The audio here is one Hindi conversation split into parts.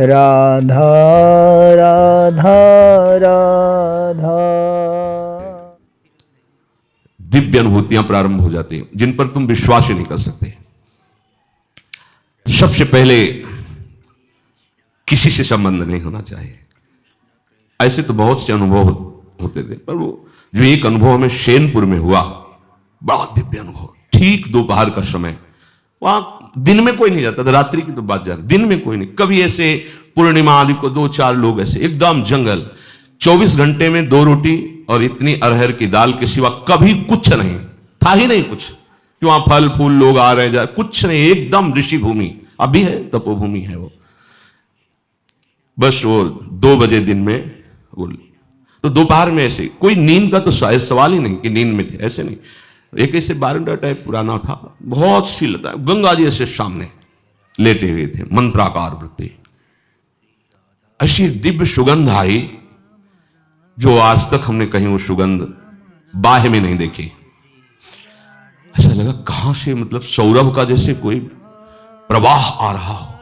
राधा राधा राधा। दिव्य अनुभूतियां प्रारंभ हो जाती हैं जिन पर तुम विश्वास ही नहीं कर सकते। सबसे पहले किसी से संबंध नहीं होना चाहिए। ऐसे तो बहुत से अनुभव होते थे, पर वो जो एक अनुभव हमें शैनपुर में हुआ, बड़ा दिव्य अनुभव। ठीक दोपहर का समय, वहां दिन में कोई नहीं जाता था, रात्रि की तो बात जा रही, दिन में कोई नहीं। कभी ऐसे पूर्णिमा आदि को 2-4 लोग ऐसे, एकदम जंगल, 24 घंटे में 2 रोटी और इतनी अरहर की दाल के सिवा कभी कुछ नहीं था, ही नहीं कुछ कि वहां फल फूल लोग आ रहे जा, कुछ नहीं, एकदम ऋषि भूमि। अभी है, तपोभूमि है वो। बस वो 2 बजे दिन में वो, तो दोपहर में ऐसे कोई नींद का तो शायद सवाल ही नहीं कि नींद में थे, ऐसे नहीं। एक ऐसे बारंडा टाइप पुराना था, बहुत सी लता, गंगा जी ऐसे सामने लेटे हुए थे, मंत्राकार वृत्ति। ऐसी दिव्य सुगंध आई जो आज तक हमने कहीं वो सुगंध बाह्य में नहीं देखी। ऐसा लगा कहां से, मतलब सौरभ का जैसे कोई प्रवाह आ रहा हो,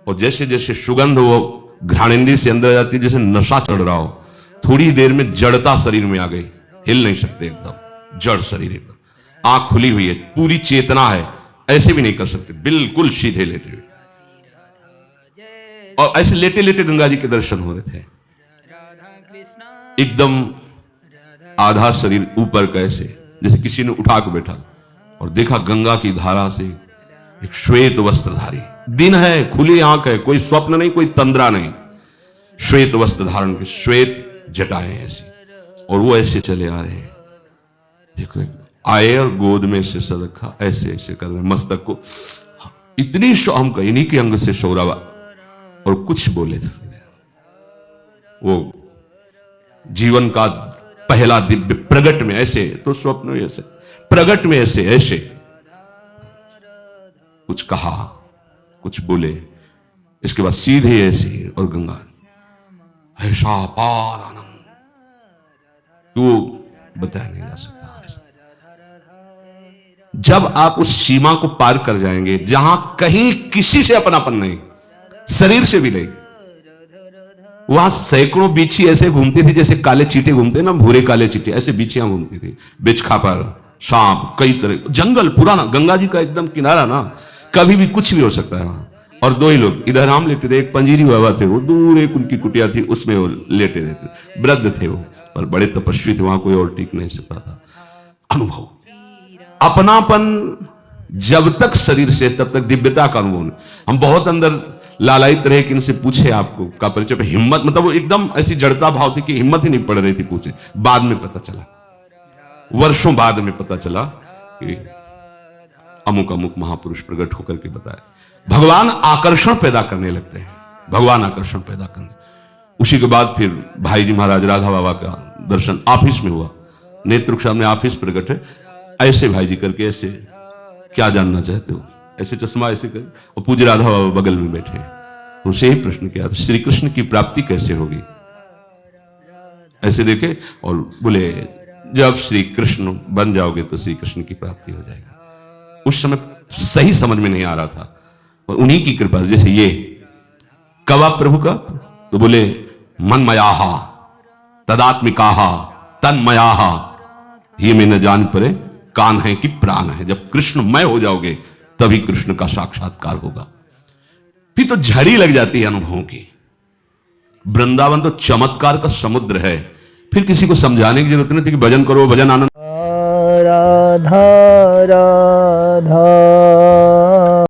और जैसे जैसे सुगंध वो घ्राणेंद्रिय से अंदर जाती, जैसे नशा चढ़ रहा हो। थोड़ी देर में जड़ता शरीर में आ गई, हिल नहीं सकते, एकदम जड़ शरीर, एकदम आंख खुली हुई है, पूरी चेतना है, ऐसे भी नहीं कर सकते, बिल्कुल सीधे लेटे हुए। और ऐसे लेटे लेटे गंगा जी के दर्शन हो रहे थे। एकदम आधा शरीर ऊपर कैसे, जैसे किसी ने उठा के बैठा, और देखा गंगा की धारा से एक श्वेत वस्त्रधारी, दिन है, खुली आंख है, कोई स्वप्न नहीं, कोई तंद्रा नहीं, श्वेत वस्त्र धारण के, श्वेत जटाएं ऐसी, और वो ऐसे चले आ रहे हैं। देखो आए और गोद में ऐसे सर रखा, ऐसे ऐसे कर रहे, मस्तक को इतनी शाम का इन्हीं के अंग से शौरावा, और कुछ बोले थे। वो जीवन का पहला दिव्य प्रगट में ऐसे, तो स्वप्न में ऐसे, प्रगट में ऐसे ऐसे कुछ कहा, कुछ बोले, इसके बाद सीधे ऐसे, और गंगा ऐसा पार आनंद वो बताया नहीं जा सकता। जब आप उस सीमा को पार कर जाएंगे जहां कहीं किसी से अपनापन नहीं, शरीर से भी नहीं, वहां सैकड़ों बिच्छी ऐसे घूमती थी जैसे काले चींटे घूमते ना, भूरे काले चींटे, ऐसे बिच्छियां घूमती थी, बिच्छखापर, सांप, कई तरह, जंगल पुराना, गंगा जी का एकदम किनारा ना, कभी भी कुछ भी हो सकता है वहां। और 2 ही लोग इधर आम लेते थे, एक पंजीरी बाबा थे, वो दूर एक उनकी कुटिया थी, उसमें वो लेटे रहते, वृद्ध थे वो, पर बड़े तपस्वी थे, वहां कोई और टिक नहीं सकता था। अनुभव, अपनापन जब तक शरीर से, तब तक दिव्यता का अनुभव नहीं। हम बहुत अंदर लालायित रहे कि इनसे पूछे आपको का परिचय, हिम्मत, मतलब वो एकदम ऐसी जड़ता भाव थी कि हिम्मत ही नहीं पड़ रही थी पूछे। बाद में पता चला, वर्षों बाद में पता चला कि अमुक अमुक महापुरुष प्रकट होकर के बताए। भगवान आकर्षण पैदा करने लगते हैं, भगवान आकर्षण पैदा करने। उसी के बाद फिर भाई जी महाराज राधा बाबा का दर्शन ऑफिस में हुआ, नेत्र सामने ऑफिस प्रकट है, ऐसे भाई जी करके, ऐसे क्या जानना चाहते हो, ऐसे चश्मा ऐसे कर, और पूज्य राधा बाबा बगल में बैठे हैं। उनसे ही प्रश्न किया, तो श्री कृष्ण की प्राप्ति कैसे होगी, ऐसे देखे और बोले जब श्री कृष्ण बन जाओगे तो श्री कृष्ण की प्राप्ति हो जाएगी। उस समय सही समझ में नहीं आ रहा था, और उन्हीं की कृपा, जैसे ये कवा प्रभु का, तो बोले मनमयाहा तदात्मिकाहा तन्मयाहा, ये में न जान पड़े कान है कि प्राण है। जब कृष्णमय हो जाओगे तभी कृष्ण का साक्षात्कार होगा। फिर तो झड़ी लग जाती है अनुभवों की। वृंदावन तो चमत्कार का समुद्र है, फिर किसी को समझाने की जरूरत नहीं थी कि भजन करो, भजन आनंद। राधा राधा